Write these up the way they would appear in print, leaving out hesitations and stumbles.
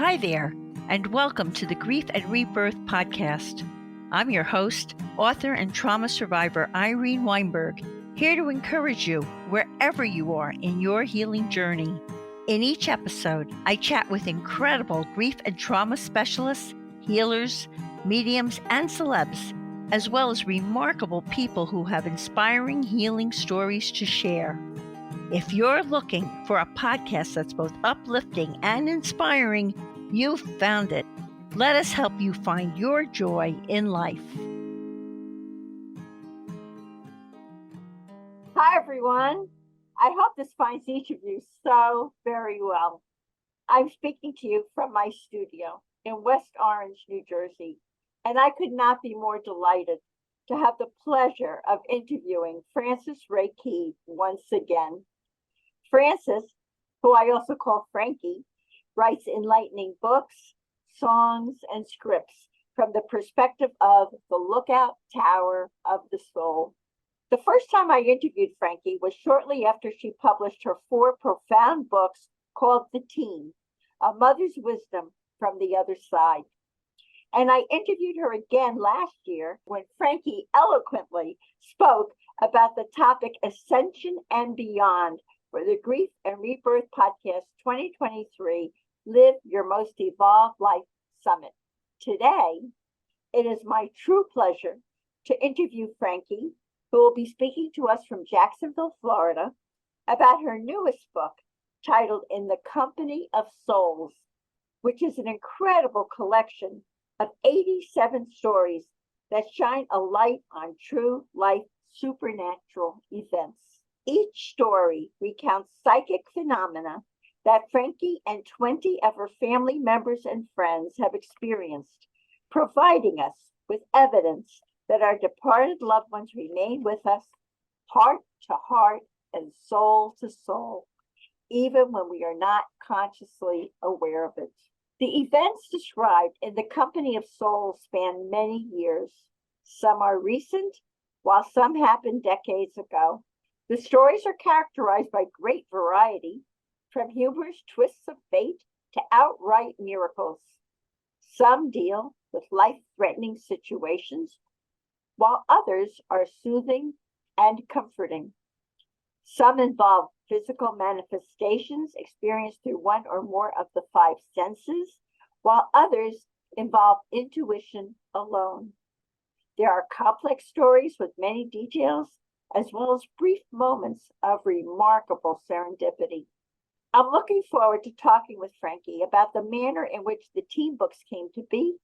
Hi there, and welcome to the Grief and Rebirth podcast. I'm your host, author and trauma survivor Irene Weinberg, here to encourage you wherever you are in your healing journey. In each episode, I chat with incredible grief and trauma specialists, healers, mediums, and celebs, as well as remarkable people who have inspiring healing stories to share. If you're looking for a podcast that's both uplifting and inspiring, you've found it. Let us help you find your joy in life. Hi, everyone. I hope this finds each of you so very well. I'm speaking to you from my studio in West Orange, New Jersey, and I could not be more delighted to have the pleasure of interviewing Rae Key once again. Frances, who I also call Frankie, writes enlightening books, songs, and scripts from the perspective of the Lookout Tower of the Soul. The first time I interviewed Frankie was shortly after she published her 4 profound books called The Teen, A Mother's Wisdom from the Other Side. And I interviewed her again last year when Frankie eloquently spoke about the topic Ascension and Beyond for the Grief and Rebirth Podcast 2023 Live Your Most Evolved Life Summit. Today, it is my true pleasure to interview Frankie, who will be speaking to us from Jacksonville, Florida, about her newest book titled In the Company of Souls, which is an incredible collection of 87 stories that shine a light on true life supernatural events. Each story recounts psychic phenomena that Frankie and 20 of her family members and friends have experienced, providing us with evidence that our departed loved ones remain with us, heart to heart and soul to soul, even when we are not consciously aware of it. The events described in The Company of Souls span many years. Some are recent, while some happened decades ago. The stories are characterized by great variety, from humorous twists of fate to outright miracles. Some deal with life-threatening situations, while others are soothing and comforting. Some involve physical manifestations experienced through one or more of the 5 senses, while others involve intuition alone. There are complex stories with many details, as well as brief moments of remarkable serendipity. I'm looking forward to talking with Frankie about the manner in which the teen books came to be,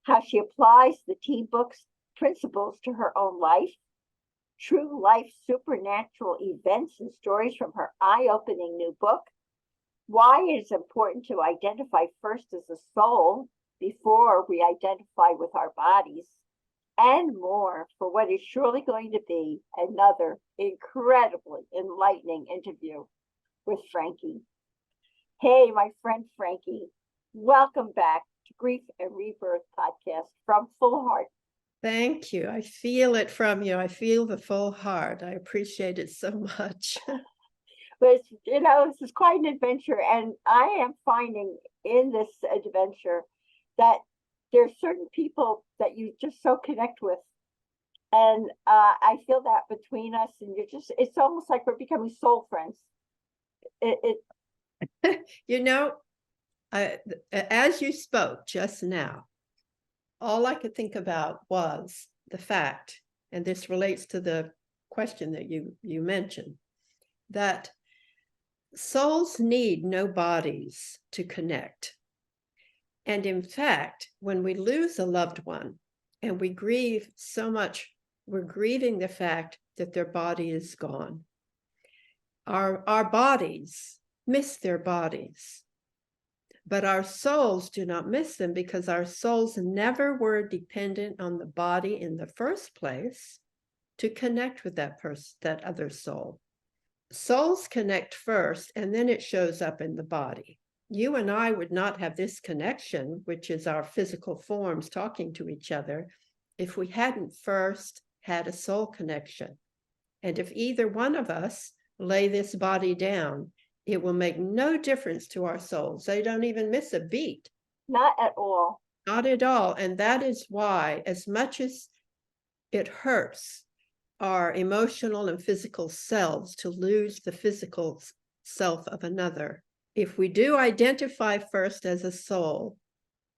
how she applies the teen books principles to her own life, true life supernatural events and stories from her eye-opening new book, why it is important to identify first as a soul before we identify with our bodies, and more for what is surely going to be another incredibly enlightening interview with Frankie. Hey, my friend Frankie, welcome back to Grief and Rebirth Podcast from Full Heart. Thank you. I feel it from you. I feel the full heart. I appreciate it so much. But, this is quite an adventure, and I am finding in this adventure that there are certain people that you just so connect with. And I feel that between us, and it's almost like we're becoming soul friends. As you spoke just now, all I could think about was the fact, and this relates to the question that you mentioned, that souls need no bodies to connect. And in fact, when we lose a loved one and we grieve so much, we're grieving the fact that their body is gone. Our bodies miss their bodies, but our souls do not miss them because our souls never were dependent on the body in the first place to connect with that other soul. Souls connect first, and then it shows up in the body. You and I would not have this connection, which is our physical forms talking to each other, if we hadn't first had a soul connection. And if either one of us lay this body down, it will make no difference to our souls. They don't even miss a beat Not at all. Not at all. And that is why, as much as it hurts our emotional and physical selves to lose the physical self of another, if we do identify first as a soul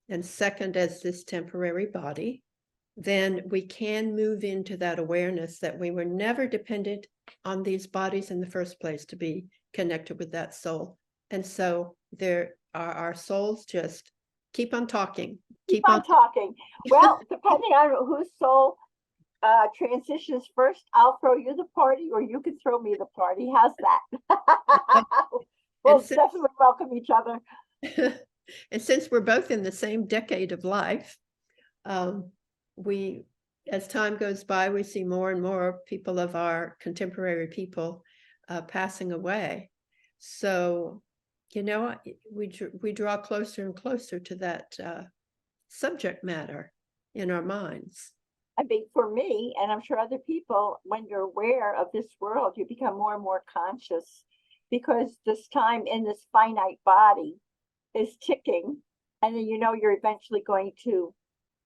and second as this temporary body, then we can move into that awareness that we were never dependent on these bodies in the first place to be connected with that soul. And so there are our souls just keep on talking. Keep on talking. Well, depending on whose soul transitions first, I'll throw you the party, or you can throw me the party. How's that? We'll definitely welcome each other. And since we're both in the same decade of life, we, as time goes by, we see more and more people of our contemporary people passing away. So, you know, we draw closer and closer to that subject matter in our minds. I mean, for me, and I'm sure other people, when you're aware of this world, you become more and more conscious, because this time in this finite body is ticking, and then you know you're eventually going to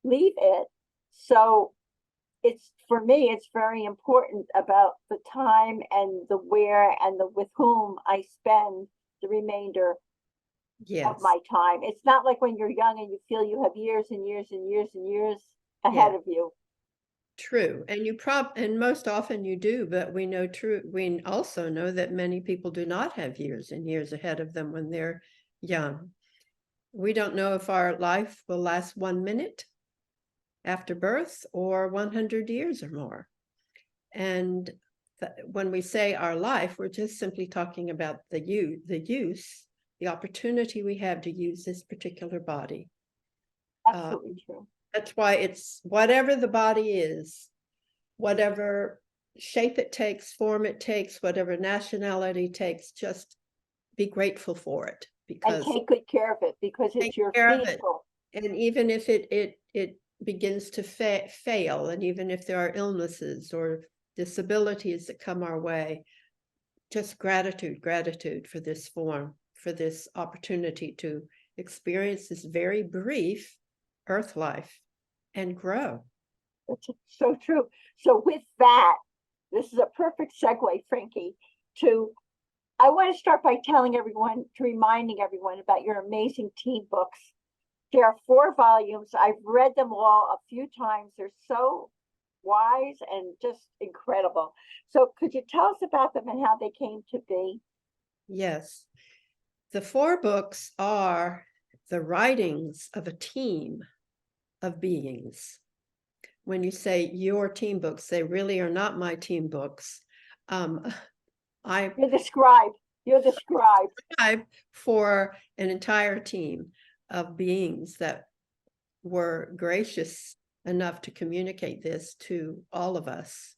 leave it. So it's, for me, it's very important about the time and the where and the with whom I spend the remainder of my time. It's not like when you're young and you feel you have years and years and years and years ahead of you. True. And and most often you do, but we also know that many people do not have years and years ahead of them when they're young. We don't know if our life will last 1 minute after birth or 100 years or more. And when we say our life, we're just simply talking about the opportunity we have to use this particular body. Absolutely true. That's why it's whatever the body is, whatever shape it takes, form it takes, whatever nationality it takes, just be grateful for it. And take good care of it, because it's your vehicle. And even if it begins to fail, and even if there are illnesses or disabilities that come our way, just gratitude for this form, for this opportunity to experience this very brief earth life and grow. That's so true. So with that, this is a perfect segue, Frankie, I want to start by reminding everyone about your amazing teen books. There are 4 volumes. I've read them all a few times. They're so wise and just incredible. So could you tell us about them and how they came to be? Yes. The 4 books are the writings of a team of beings. When you say your team books, they really are not my team books. You're the scribe. You're the scribe. For an entire team of beings that were gracious enough to communicate this to all of us.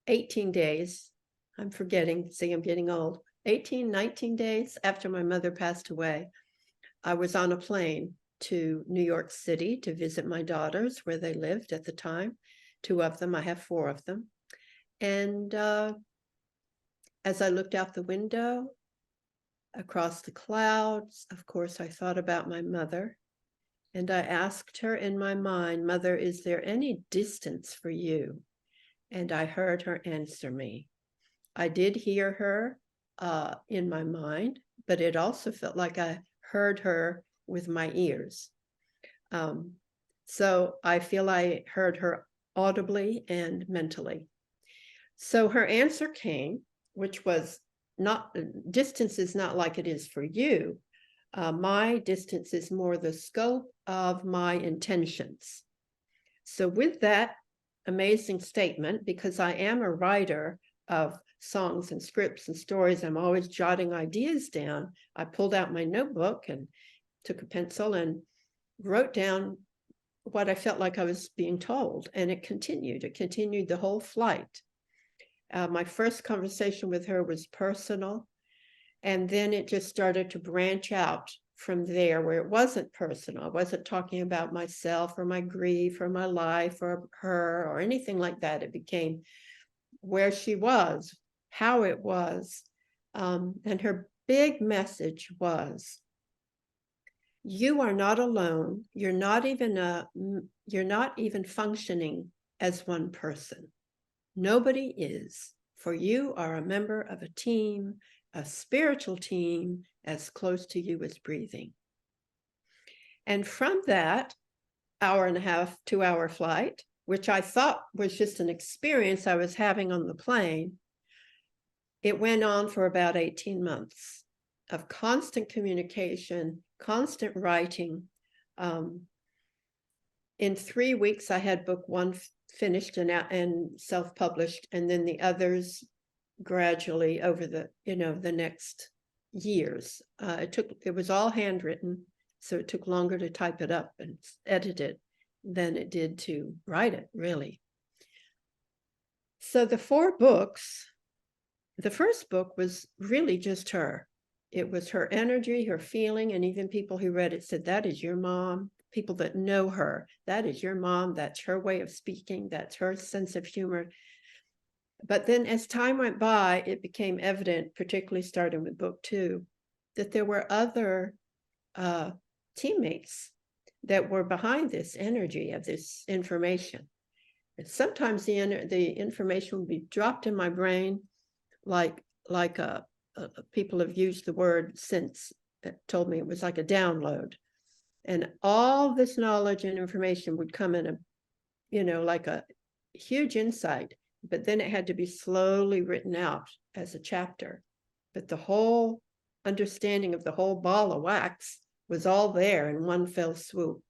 18 days, I'm forgetting, see, I'm getting old. 19 days after my mother passed away, I was on a plane to New York City to visit my daughters where they lived at the time. 2 of them, I have 4 of them. And as I looked out the window across the clouds, of course, I thought about my mother, and I asked her in my mind, "Mother, is there any distance for you?" And I heard her answer me. I did hear her in my mind, but it also felt like I heard her with my ears. So I feel I heard her audibly and mentally. So her answer came, which was not, distance is not like it is for you. My distance is more the scope of my intentions. So with that amazing statement, because I am a writer of songs and scripts and stories, I'm always jotting ideas down. I pulled out my notebook and took a pencil and wrote down what I felt like I was being told. And it continued the whole flight. My first conversation with her was personal, and then it just started to branch out from there, where it wasn't personal. I wasn't talking about myself or my grief or my life or her or anything like that. It became where she was, how it was. And her big message was, you are not alone. You're not even functioning as one person. Nobody is, for you are a member of a team, a spiritual team, as close to you as breathing. And from that 1.5, 2-hour flight, which I thought was just an experience I was having on the plane, it went on for about 18 months of constant communication, constant writing. In 3 weeks, I had book 1 finished and self-published, and then the others gradually over the next years. It was all handwritten, so it took longer to type it up and edit it than it did to write it, really. So the 4 books, the first book was really just her. It was her energy, her feeling, and even people who read it said, that is your mom. People that know her, that is your mom. That's her way of speaking. That's her sense of humor. But then as time went by, it became evident, particularly starting with book 2, that there were other teammates that were behind this energy of this information. And sometimes the information would be dropped in my brain, like people have used the word since, that told me it was like a download. And all this knowledge and information would come in like a huge insight, but then it had to be slowly written out as a chapter. But the whole understanding of the whole ball of wax was all there in one fell swoop.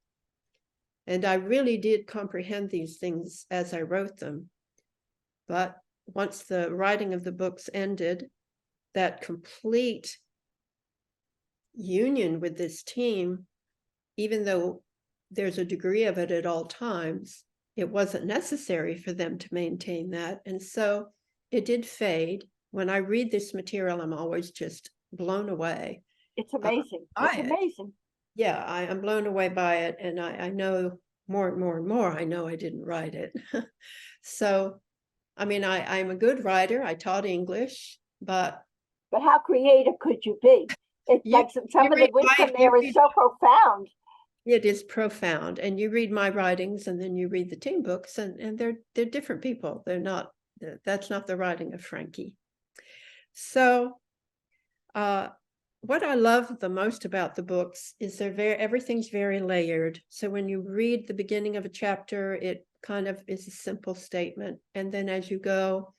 And I really did comprehend these things as I wrote them. But once the writing of the books ended, that complete union with this team, even though there's a degree of it at all times, it wasn't necessary for them to maintain that. And so it did fade. When I read this material, I'm always just blown away. It's amazing. It's amazing. Yeah, I'm blown away by it. And I know more and more and more, I know I didn't write it. So, I mean, I'm a good writer. I taught English, but how creative could you be? It's like some of the wisdom there is so profound. It is profound. And you read my writings and then you read the team books, and they're different people. That's not the writing of Frankie. So what I love the most about the books is everything's very layered. So when you read the beginning of a chapter, it kind of is a simple statement. And then as you go,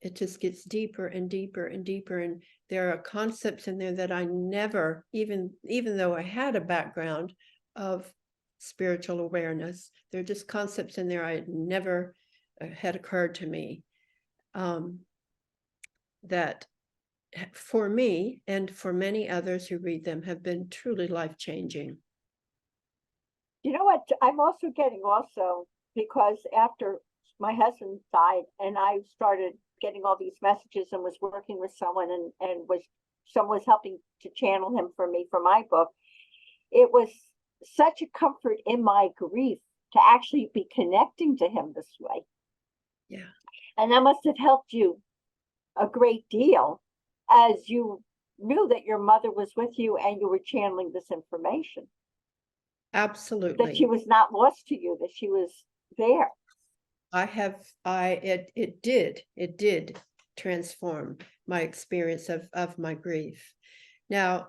it just gets deeper and deeper and deeper. And there are concepts in there that I never, even though I had a background of spiritual awareness, there are just concepts in there I had never had occurred to me, that for me and for many others who read them have been truly life-changing. You know what? I'm also getting because after my husband died and I started getting all these messages and was working with someone and someone was helping to channel him for me for my book, it was such a comfort in my grief to actually be connecting to him this way. Yeah. And that must have helped you a great deal, as you knew that your mother was with you and you were channeling this information. Absolutely. That she was not lost to you, that she was there. It did transform my experience of my grief. Now,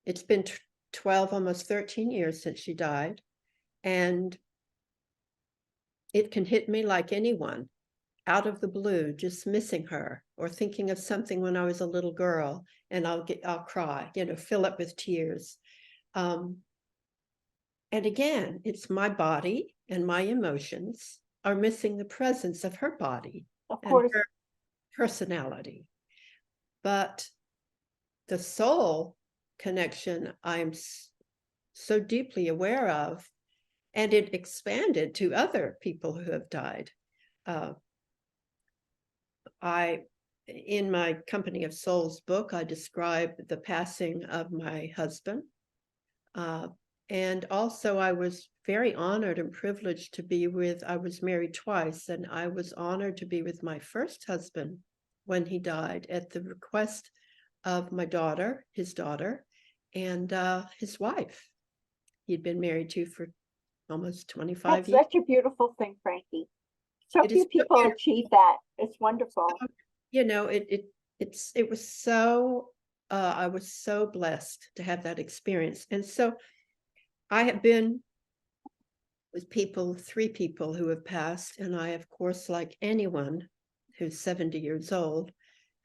it's been 12, almost 13 years since she died, and it can hit me like anyone, out of the blue, just missing her or thinking of something when I was a little girl, and I'll cry, fill up with tears. And again, it's my body and my emotions are missing the presence of her body and her personality. But the soul connection I'm so deeply aware of, and it expanded to other people who have died. In my Company of Souls book, I describe the passing of my husband. And also I was very honored and privileged to be I was married twice, and I was honored to be with my first husband when he died at the request of my daughter, his daughter, and his wife. he'd been married to for almost 25 That's years. such a beautiful thing, Frankie. So It few is so people beautiful. achieve that. It's wonderful. You know, it was so, I was so blessed to have that experience. And so I have been with people, 3 people who have passed, and I, of course, like anyone who's 70 years old,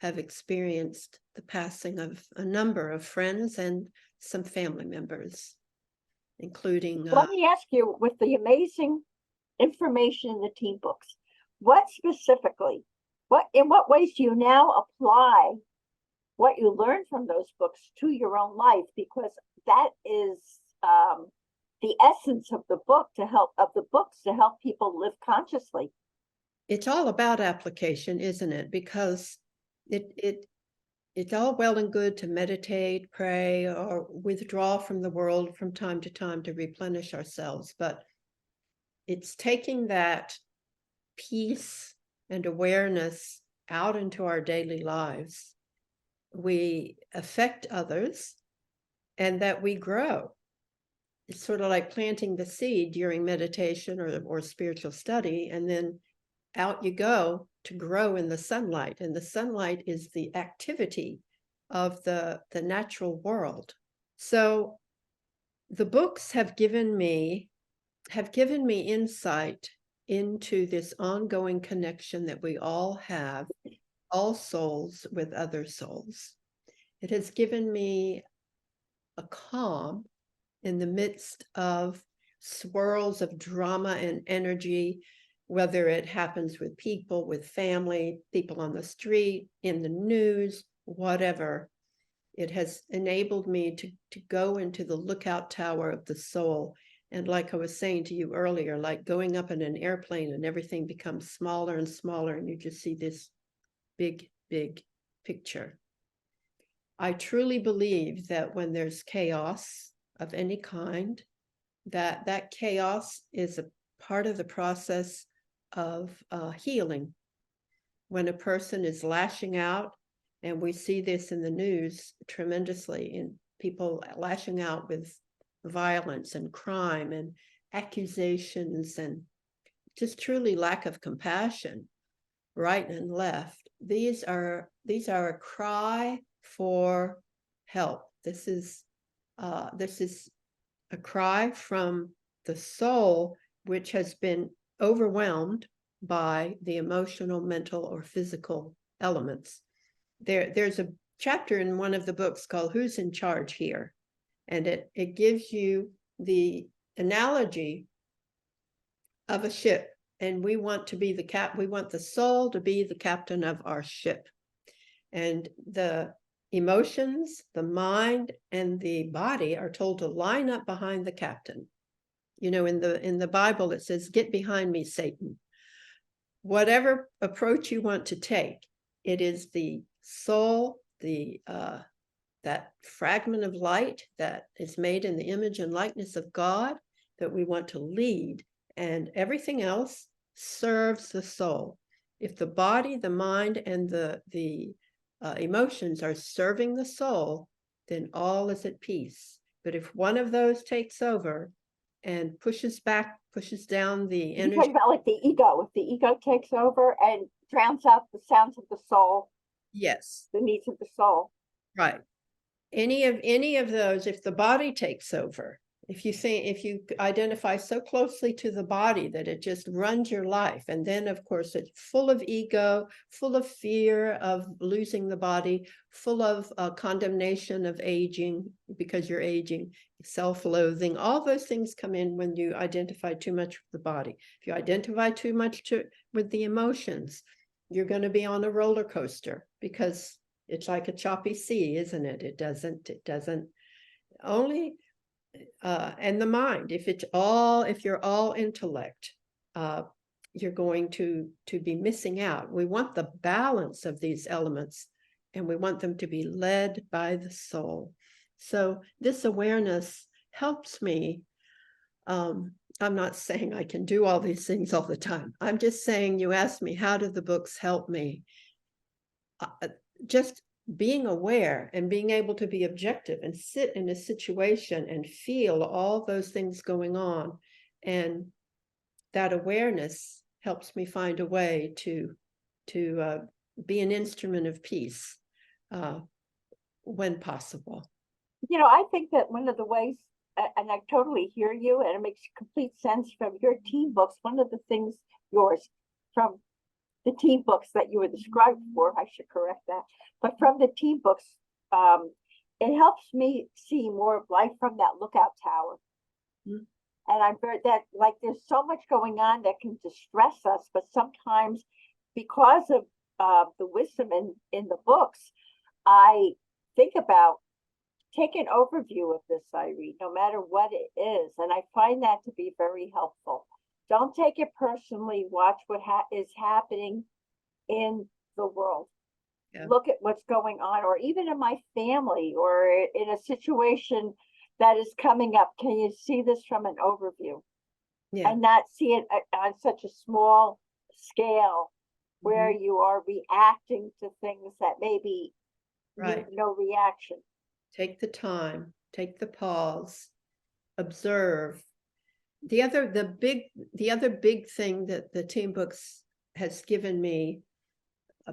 have experienced the passing of a number of friends and some family members, including Let me ask you, with the amazing information in the team books, what specifically, in what ways do you now apply what you learned from those books to your own life? Because that is the essence of the books to help people live consciously. it's all about application, isn't it? Because it's all well and good to meditate, pray, or withdraw from the world from time to time to replenish ourselves, but it's taking that peace and awareness out into our daily lives. We affect others and that we grow. It's sort of like planting the seed during meditation or spiritual study, and then out you go to grow in the sunlight. And the sunlight is the activity of the natural world. So the books have given me insight into this ongoing connection that we all have, all souls with other souls. It has given me a calm in the midst of swirls of drama and energy, whether it happens with people, with family, people on the street, in the news, whatever. It has enabled me to go into the lookout tower of the soul. And like I was saying to you earlier, like going up in an airplane and everything becomes smaller and smaller, and you just see this big, big picture. I truly believe that when there's chaos of any kind, that chaos is a part of the process of healing. When a person is lashing out, and we see this in the news tremendously, in people lashing out with violence and crime and accusations and just truly lack of compassion, right and left. These are a cry for help. This is a cry from the soul, which has been overwhelmed by the emotional, mental, or physical elements. There's a chapter in one of the books called "Who's in Charge Here?" And it gives you the analogy of a ship, and we want to be we want the soul to be the captain of our ship. And the emotions, the mind, and the body are told to line up behind the captain. You know, in the Bible, it says, "Get behind me, Satan." Whatever approach you want to take, it is the soul, that fragment of light that is made in the image and likeness of God, that we want to lead, and everything else serves the soul. If the body, the mind, and the emotions are serving the soul, then all is at peace. But if one of those takes over and pushes down the energy. You're talking about like the ego. If the ego takes over and drowns out the sounds of the soul. Yes. The needs of the soul. Right. Any of those, if the body takes over, if you identify so closely to the body that it just runs your life, and then of course it's full of ego, full of fear of losing the body, full of condemnation of aging because you're aging, self-loathing, all those things come in when you identify too much with the body. If you identify too much with the emotions, you're going to be on a roller coaster, because it's like a choppy sea, isn't it? It doesn't only, and the mind, if you're all intellect, you're going to be missing out. We want the balance of these elements, and we want them to be led by the soul. So this awareness helps me. I'm not saying I can do all these things all the time. I'm just saying, you asked me, how do the books help me? Just being aware and being able to be objective and sit in a situation and feel all those things going on. And that awareness helps me find a way to be an instrument of peace when possible. I think that one of the ways, and I totally hear you, and it makes complete sense from your team books. One of the things from the team books that you were described for, I should correct that, but from the team books, it helps me see more of life from that lookout tower. Mm-hmm. And I'm very that like there's so much going on that can distress us, but sometimes because of the wisdom in the books, I think about take an overview of this, Irene, no matter what it is. And I find that to be very helpful. Don't take it personally. Watch what is happening in the world. Yeah. Look at what's going on, or even in my family, or in a situation that is coming up. Can you see this from an overview? Yeah. And not see it on such a small scale where you are reacting to things that maybe need no reaction. Take the time, take the pause, observe. The other big thing that the team books has given me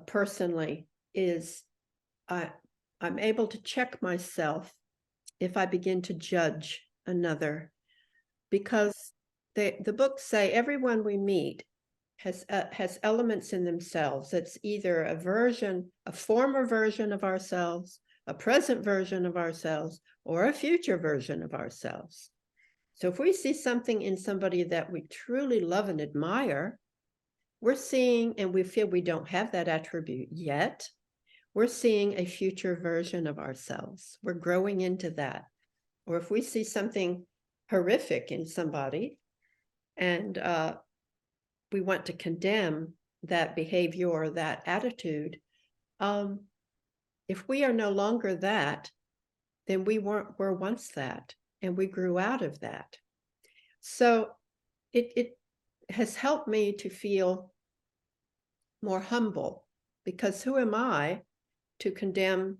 personally is I'm able to check myself if I begin to judge another, because the books say everyone we meet has elements in themselves that's either a former version of ourselves, a present version of ourselves, or a future version of ourselves. So if we see something in somebody that we truly love and admire, we're seeing, and we feel we don't have that attribute yet, we're seeing a future version of ourselves. We're growing into that. Or if we see something horrific in somebody and we want to condemn that behavior or that attitude, if we are no longer that, then we were once that, and we grew out of that. So it has helped me to feel more humble, because who am I to condemn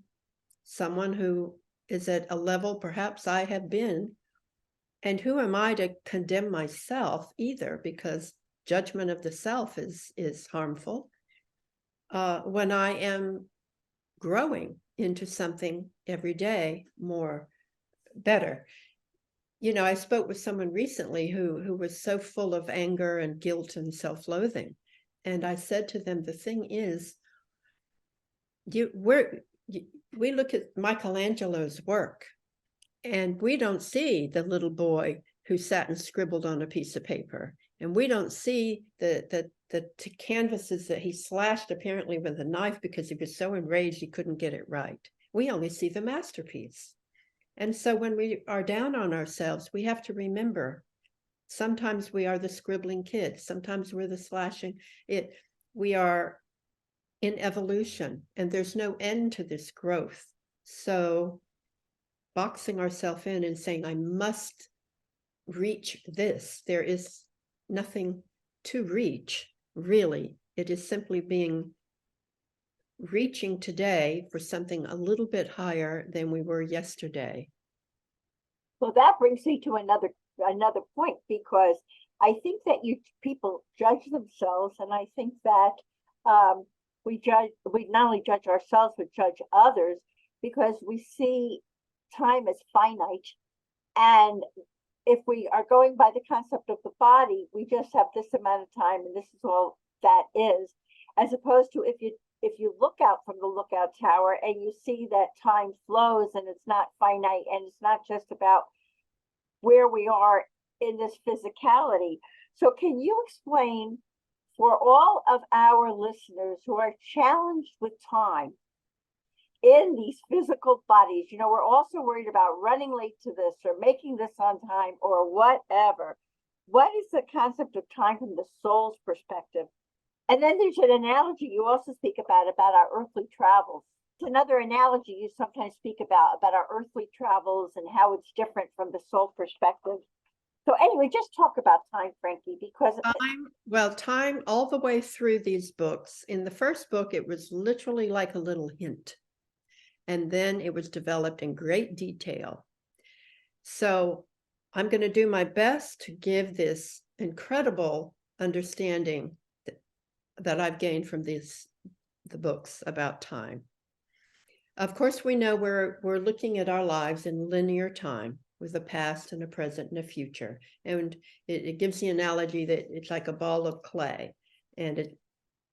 someone who is at a level perhaps I have been? And who am I to condemn myself either, because judgment of the self is harmful when I am growing into something every day more better. I spoke with someone recently who was so full of anger and guilt and self-loathing. And I said to them, the thing is, we look at Michelangelo's work and we don't see the little boy who sat and scribbled on a piece of paper. And we don't see the canvases that he slashed apparently with a knife because he was so enraged he couldn't get it right. We only see the masterpiece. And so when we are down on ourselves, we have to remember, sometimes we are the scribbling kid, sometimes we're the slashing it. We are in evolution, and there's no end to this growth. So boxing ourselves in and saying, I must reach this, there is nothing to reach, really. It is simply reaching today for something a little bit higher than we were yesterday. Well, that brings me to another point, because I think that people judge themselves, and I think that we not only judge ourselves, but judge others, because we see time as finite. And if we are going by the concept of the body, we just have this amount of time and this is all that is, as opposed to if you look out from the lookout tower and you see that time flows and it's not finite, and it's not just about where we are in this physicality. So can you explain for all of our listeners who are challenged with time in these physical bodies, we're also worried about running late to this or making this on time or whatever. What is the concept of time from the soul's perspective? And then there's an analogy you also speak about our earthly travels. It's another analogy you sometimes speak about our earthly travels and how it's different from the soul perspective. So anyway, just talk about time, Frankie, because time all the way through these books. In the first book, it was literally like a little hint. and then it was developed in great detail. So I'm going to do my best to give this incredible understanding that I've gained from the books about time. Of course, we know we're looking at our lives in linear time with a past and a present and a future. And it gives the analogy that it's like a ball of clay, and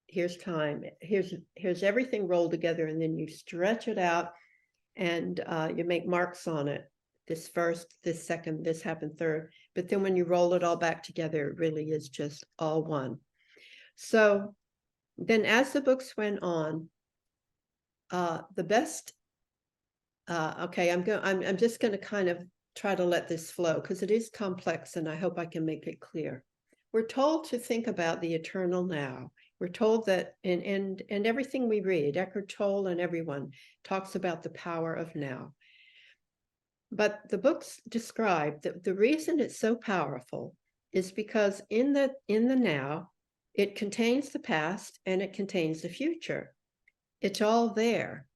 here's time, here's everything rolled together, and then you stretch it out and you make marks on it. This first, this second, this happened third. But then when you roll it all back together, it really is just all one. So then as the books went on, the best, okay, I'm just going to kind of try to let this flow because it is complex, and I hope I can make it clear. We're told to think about the eternal now. We're told that, and everything we read, Eckhart Tolle and everyone talks about the power of now. But the books describe that the reason it's so powerful is because in the now, it contains the past and it contains the future. It's all there.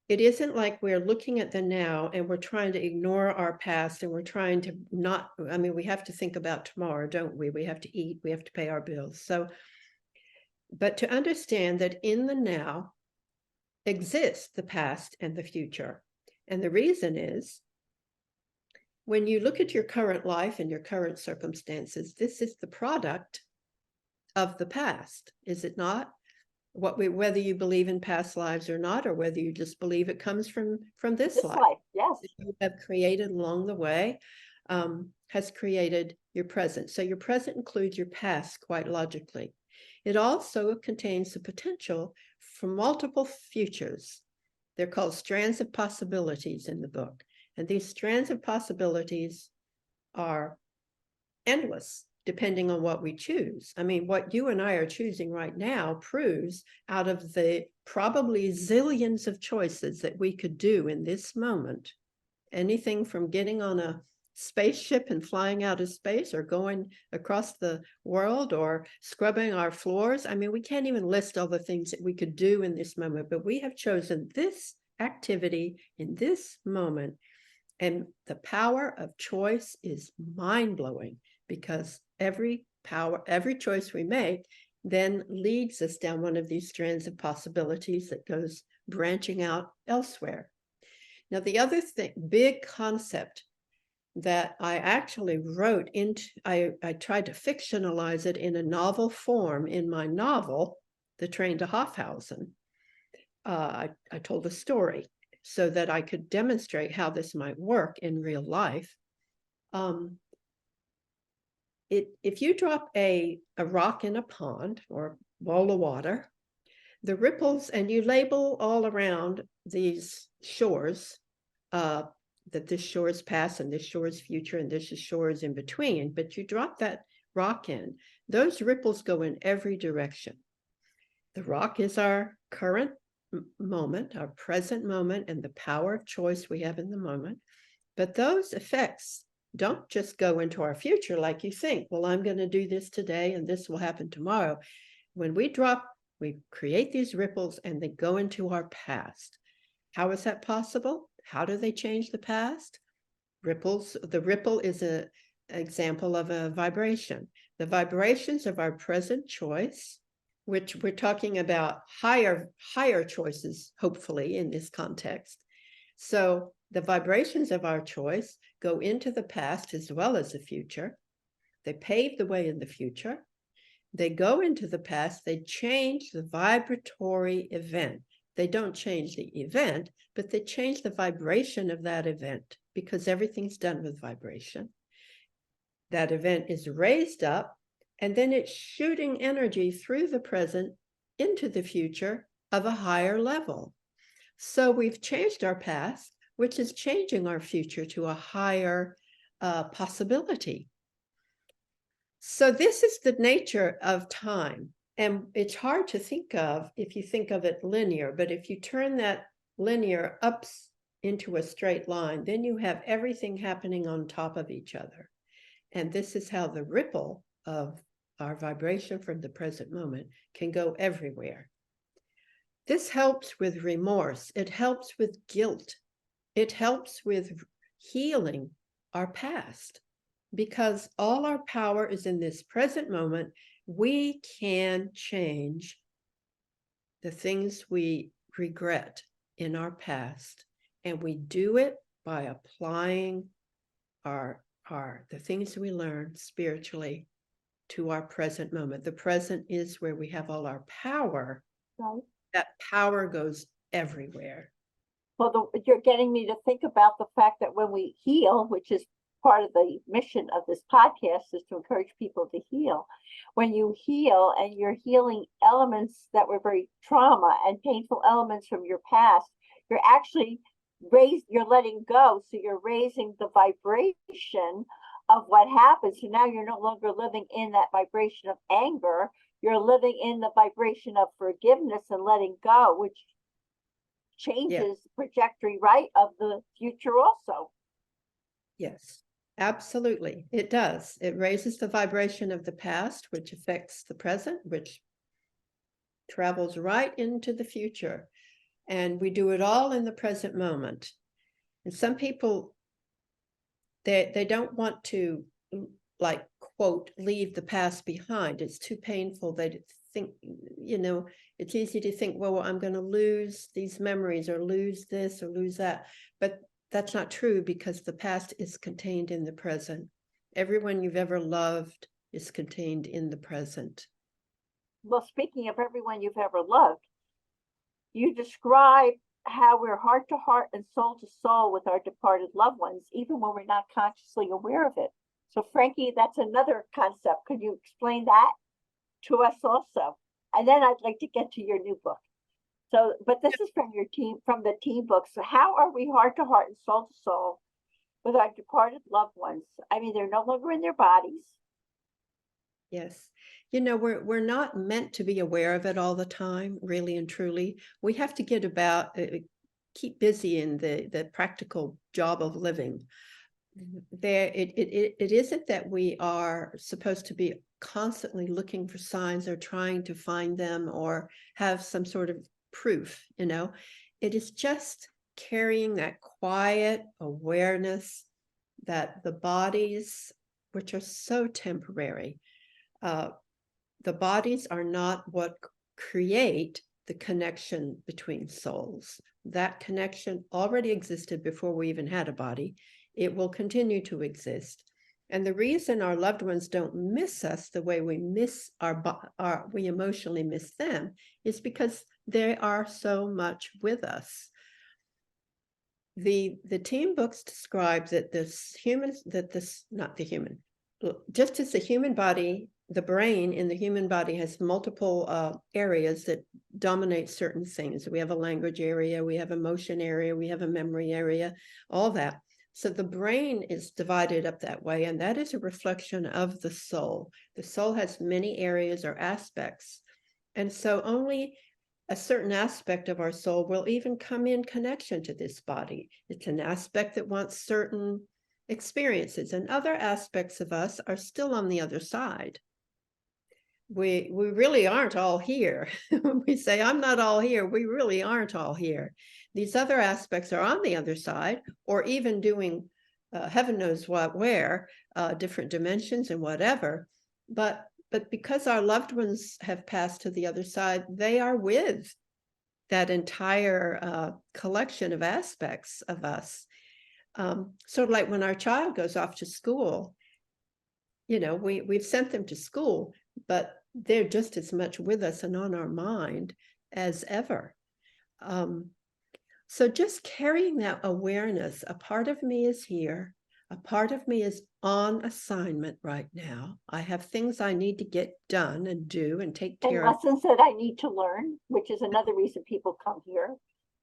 It isn't like we're looking at the now and we're trying to ignore our past, and we're trying to not, I mean, we have to think about tomorrow, don't we? We have to eat, we have to pay our bills. So, but to understand that in the now exists the past and the future. And the reason is, when you look at your current life and your current circumstances, this is the product of the past, is it not? Whether you believe in past lives or not, or whether you just believe it comes from this life. Yes. That you have created along the way, has created your present. So your present includes your past quite logically. It also contains the potential for multiple futures. They're called strands of possibilities in the book. And these strands of possibilities are endless, depending on what we choose. I mean, what you and I are choosing right now proves, out of the probably zillions of choices that we could do in this moment, anything from getting on a spaceship and flying out of space, or going across the world, or scrubbing our floors. I mean, we can't even list all the things that we could do in this moment, but we have chosen this activity in this moment. And the power of choice is mind-blowing, because every choice we make then leads us down one of these strands of possibilities that goes branching out elsewhere. Now, the other big concept that I actually wrote into, I tried to fictionalize it in a novel form in my novel, The Train to Hoffhausen. I told a story so that I could demonstrate how this might work in real life. If you drop a rock in a pond or bowl of water, the ripples, and you label all around these shores, that this shore is past and this shore is future and this shore is in between, but you drop that rock in, those ripples go in every direction. The rock is our current moment, our present moment, and the power of choice we have in the moment. But those effects don't just go into our future like you think, well, I'm going to do this today and this will happen tomorrow. When we drop, we create these ripples and they go into our past. How is that possible? How do they change the past? Ripples. The ripple is an example of a vibration. The vibrations of our present choice, which we're talking about higher choices, hopefully, in this context. So the vibrations of our choice go into the past as well as the future. They pave the way in the future. They go into the past. They change the vibratory event. They don't change the event, but they change the vibration of that event, because everything's done with vibration. That event is raised up, and then it's shooting energy through the present into the future of a higher level. So we've changed our past, which is changing our future to a higher possibility. So this is the nature of time. And it's hard to think of if you think of it linear, but if you turn that linear up into a straight line, then you have everything happening on top of each other. And this is how the ripple of our vibration from the present moment can go everywhere. This helps with remorse. It helps with guilt. It helps with healing our past, because all our power is in this present moment. We can change the things we regret in our past, and we do it by applying the things we learn spiritually to our present moment. The present is where we have all our power. Right. That power goes everywhere. Well, you're getting me to think about the fact that when we heal, which is part of the mission of this podcast, is to encourage people to heal. When you heal and you're healing elements that were very trauma and painful elements from your past, you're actually you're letting go. So you're raising the vibration of what happened. So now you're no longer living in that vibration of anger. You're living in the vibration of forgiveness and letting go, which changes the trajectory, right, of the future also. Yes, absolutely. It does. It raises the vibration of the past, which affects the present, which travels right into the future. And we do it all in the present moment. And some people, they don't want to, like, quote, leave the past behind. It's too painful. They think, it's easy to think, well, I'm going to lose these memories or lose this or lose that. But that's not true, because the past is contained in the present. Everyone you've ever loved is contained in the present. Well, speaking of everyone you've ever loved, you describe how we're heart to heart and soul to soul with our departed loved ones, even when we're not consciously aware of it. So, Frankie, that's another concept. Could you explain that to us also? And then I'd like to get to your new book. So, but this is from the team book. So how are we heart to heart and soul to soul with our departed loved ones? I mean, they're no longer in their bodies. Yes. We're not meant to be aware of it all the time, really and truly. We have to keep busy in the practical job of living. It isn't that we are supposed to be constantly looking for signs or trying to find them or have some sort of proof. It is just carrying that quiet awareness that the bodies, which are so temporary, the bodies are not what create the connection between souls. That connection already existed before we even had a body. It will continue to exist. And the reason our loved ones don't miss us the way we miss we emotionally miss them is because they are so much with us. The team books describe that just as the human body, the brain in the human body has multiple areas that dominate certain things. We have a language area, we have emotion area, we have a memory area, all that. So the brain is divided up that way, and that is a reflection of the soul. The soul has many areas or aspects, and so only a certain aspect of our soul will even come in connection to this body. It's an aspect that wants certain experiences, and other aspects of us are still on the other side. We really aren't all here. When we say, I'm not all here, we really aren't all here. These other aspects are on the other side, or even doing heaven knows what, where, different dimensions and whatever. But because our loved ones have passed to the other side, they are with that entire collection of aspects of us. Sort of like when our child goes off to school, we've sent them to school, but they're just as much with us and on our mind as ever. So just carrying that awareness, a part of me is here, a part of me is on assignment right now. I have things I need to get done and do and take care of. Lessons that I need to learn, which is another reason people come here,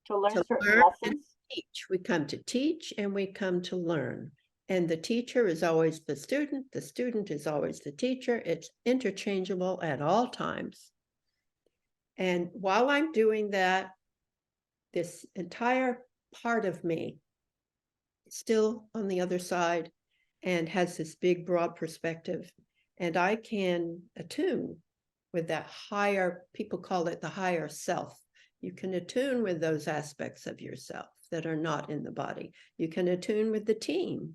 to learn certain lessons. Teach. We come to teach and we come to learn. And the teacher is always the student is always the teacher. It's interchangeable at all times. And while I'm doing that, this entire part of me is still on the other side and has this big, broad perspective. And I can attune with that higher, people call it the higher self, You can attune with those aspects of yourself that are not in the body. You can attune with the team,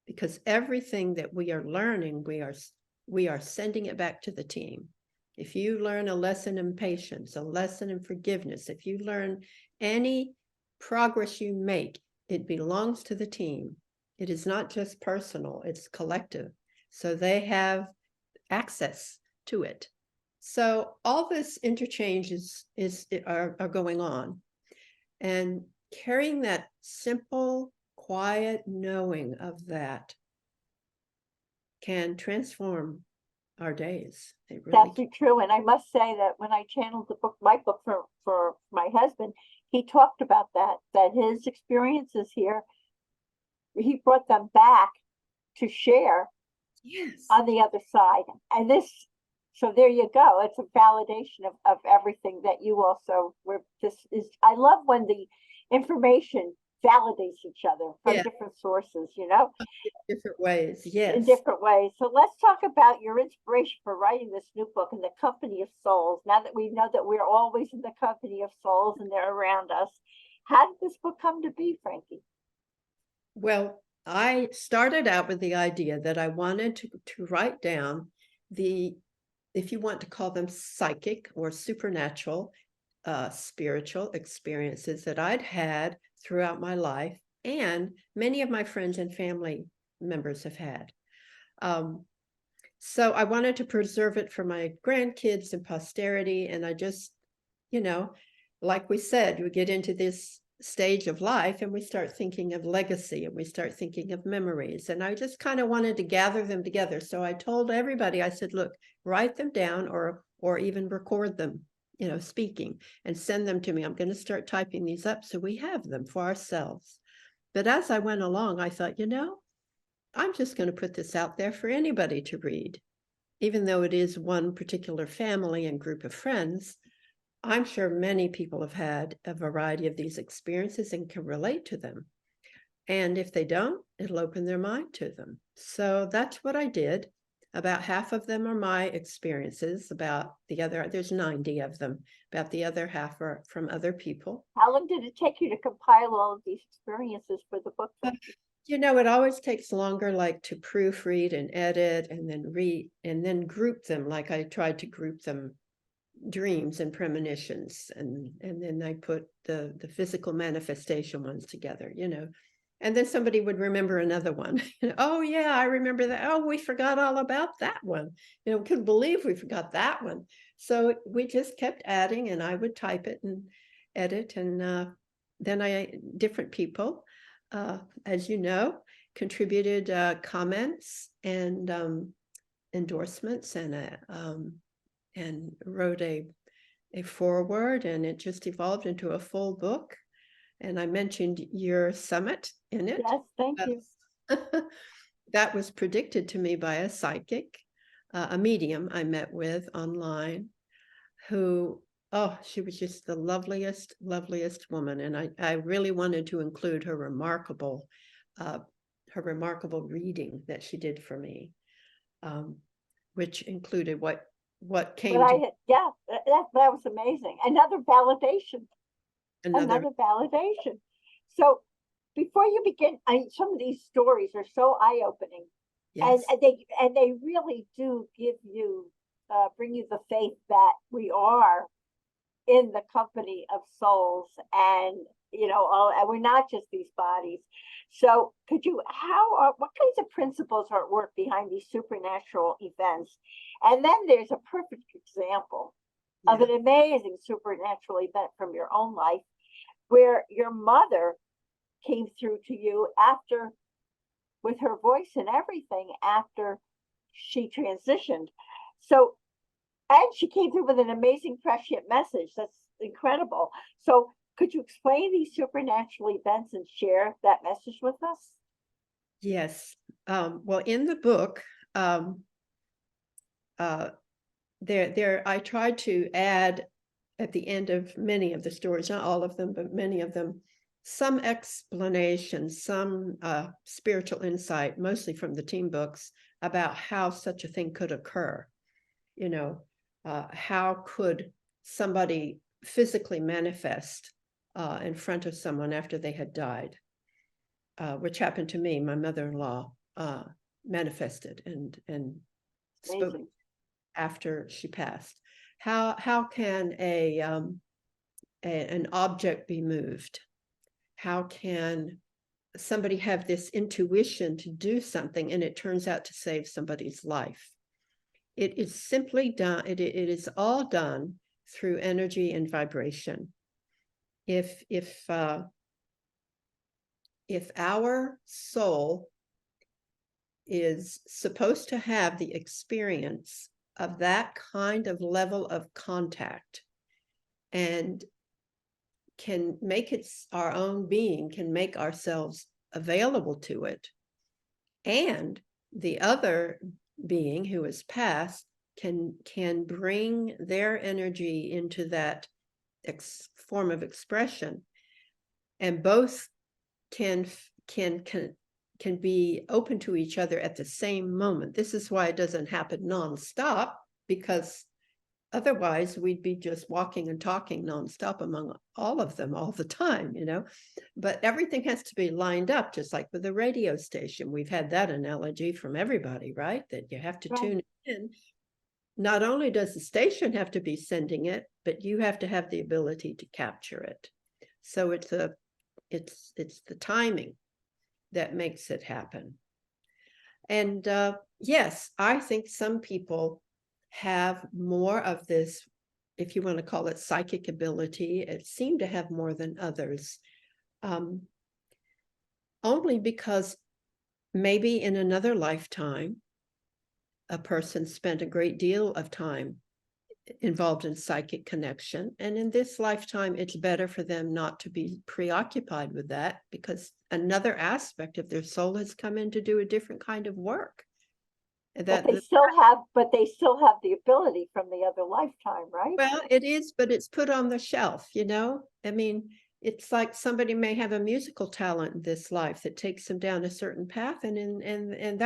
because everything that we are learning, we are sending it back to the team. If you learn a lesson in patience, a lesson in forgiveness, if you learn any progress you make, it belongs to the team. It is not just personal, it's collective. So they have access to it. So all this interchange are going on. And carrying that simple, quiet knowing of that can transform our days. They really That's true. And I must say that when I channeled my book for my husband, he talked about that his experiences here, he brought them back to share Yes. on the other side. And so there you go. It's a validation of everything that you also I love when the information validates each other from different sources, different ways. Yes. in different ways. So let's talk about your inspiration for writing this new book, In the Company of Souls. Now that we know that we're always in the company of souls and they're around us, how did this book come to be, Frankie? Well, I started out with the idea that I wanted to write down if you want to call them psychic or supernatural, spiritual experiences that I'd had throughout my life, and many of my friends and family members have had. So I wanted to preserve it for my grandkids and posterity. And I just, like we said, we get into this stage of life and we start thinking of legacy and we start thinking of memories. And I just kind of wanted to gather them together. So I told everybody, I said, look, write them down or even record them, speaking, and send them to me. I'm going to start typing these up so we have them for ourselves. But as I went along, I thought, I'm just going to put this out there for anybody to read. Even though it is one particular family and group of friends, I'm sure many people have had a variety of these experiences and can relate to them. And if they don't, it'll open their mind to them. So that's what I did. About half of them are my experiences. About the other, there's 90 of them. About the other half are from other people. How long did it take you to compile all of these experiences for the book? It always takes longer, like to proofread and edit and then read and then group them. Like I tried to group them, dreams and premonitions, and then I put the physical manifestation ones together, and then somebody would remember another one. Oh yeah, I remember that. Oh, we forgot all about that one. Couldn't believe we forgot that one. So we just kept adding, and I would type it and edit, and then different people, as you know, contributed comments and endorsements and wrote a foreword, and it just evolved into a full book. And I mentioned your summit in it. Yes, thank you. That was predicted to me by a psychic, a medium I met with online, who, she was just the loveliest woman. And I really wanted to include her remarkable reading that she did for me, which included what came that was amazing. Another validation. So before you begin, some of these stories are so eye-opening. Yes. And they really do bring you the faith that we are in the company of souls, and and we're not just these bodies. So what kinds of principles are at work behind these supernatural events? And then there's a perfect example of an amazing supernatural event from your own life, where your mother came through to you with her voice and everything, after she transitioned. So, and she came through with an amazing prescient message. That's incredible. So could you explain these supernatural events and share that message with us? Yes. Well, in the book, I tried to add at the end of many of the stories, not all of them, but many of them, some explanation, some spiritual insight, mostly from the team books, about how such a thing could occur. How could somebody physically manifest in front of someone after they had died, which happened to me. My mother-in-law manifested and spoke Amazing. after she passed. How can an object be moved? How can somebody have this intuition to do something and it turns out to save somebody's life? It is simply done, it is all done through energy and vibration. If our soul is supposed to have the experience of that kind of level of contact and can make it our own being, can make ourselves available to it, and the other being who has passed can bring their energy into that form of expression, and both can be open to each other at the same moment. This is why it doesn't happen nonstop, because otherwise we'd be just walking and talking nonstop among all of them all the time, but everything has to be lined up, just like with a radio station. We've had that analogy from everybody, right? That you have to tune in. Not only does the station have to be sending it, but you have to have the ability to capture it. So it's the timing that makes it happen. And yes, I think some people have more of this, if you want to call it psychic ability. It seemed to have more than others, only because maybe in another lifetime, a person spent a great deal of time involved in psychic connection. And in this lifetime, it's better for them not to be preoccupied with that, because another aspect of their soul has come in to do a different kind of work. But they still have the ability from the other lifetime, right? Well, it is, but it's put on the shelf, I mean, it's like somebody may have a musical talent in this life that takes them down a certain path, and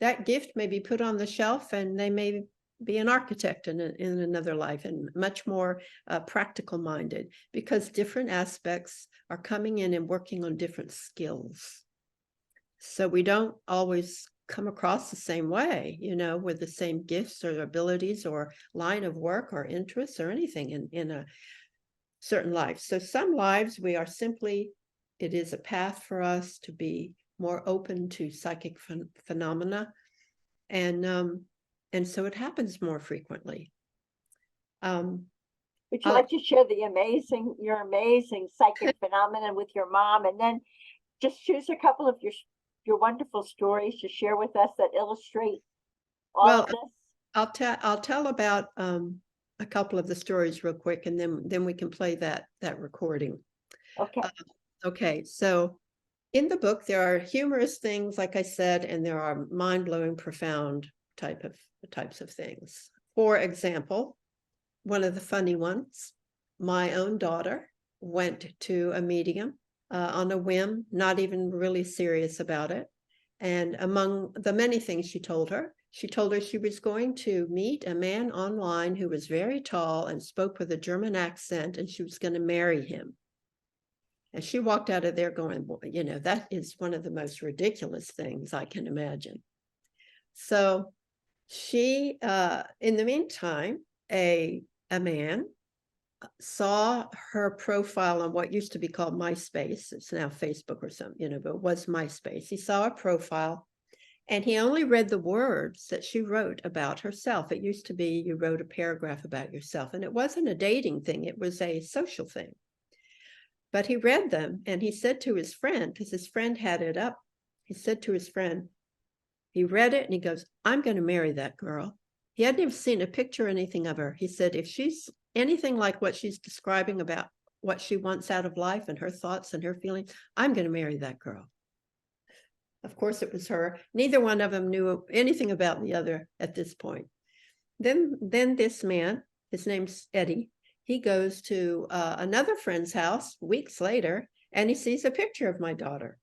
that gift may be put on the shelf, and they may be an architect in another life, and much more practical minded, because different aspects are coming in and working on different skills. So we don't always come across the same way, with the same gifts or abilities or line of work or interests or anything in a certain life. So some lives we are simply, it is a path for us to be more open to psychic phenomena, and so it happens more frequently. Would you like to share your amazing psychic phenomenon with your mom, and then just choose a couple of your wonderful stories to share with us that illustrate all of this? I'll tell about a couple of the stories real quick, and then we can play that recording. Okay. Okay. So in the book, there are humorous things, like I said, and there are mind-blowing, profound types of things. For example, one of the funny ones, my own daughter went to a medium on a whim, not even really serious about it. And among the many things she told her she was going to meet a man online who was very tall and spoke with a German accent, and she was going to marry him. And she walked out of there going, well, that is one of the most ridiculous things I can imagine. So she, in the meantime, a man saw her profile on what used to be called MySpace. It's now Facebook or something, but it was MySpace. He saw a profile, and he only read the words that she wrote about herself. It used to be you wrote a paragraph about yourself, and it wasn't a dating thing. It was a social thing. But he read them, and he said to his friend, because his friend had it up, he said to his friend, he read it and he goes, I'm going to marry that girl. He hadn't even seen a picture or anything of her. He said, if she's anything like what she's describing about what she wants out of life and her thoughts and her feelings, I'm going to marry that girl. Of course, it was her. Neither one of them knew anything about the other at this point. Then this man, his name's Eddie, he goes to another friend's house weeks later, and he sees a picture of my daughter,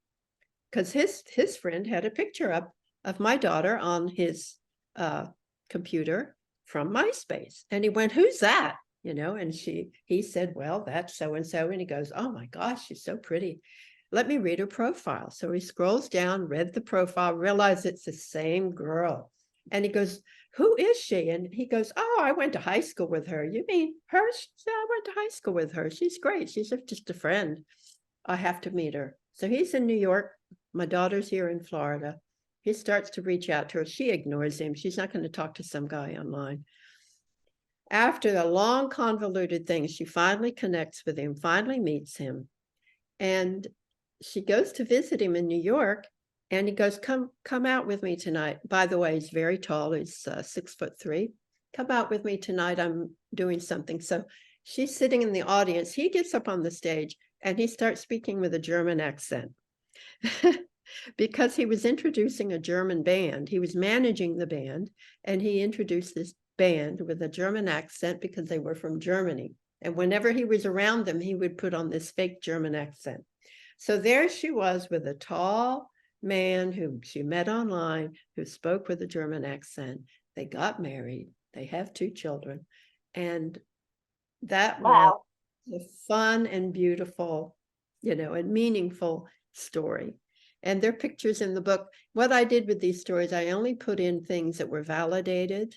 because his friend had a picture up of my daughter on his computer from MySpace. And he went, who's that? and he said, well, that's so-and-so. And he goes, oh my gosh, she's so pretty. Let me read her profile. So he scrolls down, read the profile, realized it's the same girl. And he goes, who is she? And he goes, oh, I went to high school with her. You mean her? I went to high school with her. She's great. She's just a friend. I have to meet her. So he's in New York. My daughter's here in Florida. He starts to reach out to her. She ignores him. She's not going to talk to some guy online. After a long, convoluted thing, she finally connects with him, finally meets him. And she goes to visit him in New York. And he goes, come out with me tonight. By the way, he's very tall. He's 6'3". Come out with me tonight. I'm doing something. So she's sitting in the audience. He gets up on the stage and he starts speaking with a German accent because he was introducing a German band. He was managing the band, and he introduced this band with a German accent because they were from Germany. And whenever he was around them, he would put on this fake German accent. So there she was with a tall man who she met online, who spoke with a German accent. They got married. They have 2 children. And that was a fun and beautiful, and meaningful story. And there are pictures in the book. What I did with these stories, I only put in things that were validated,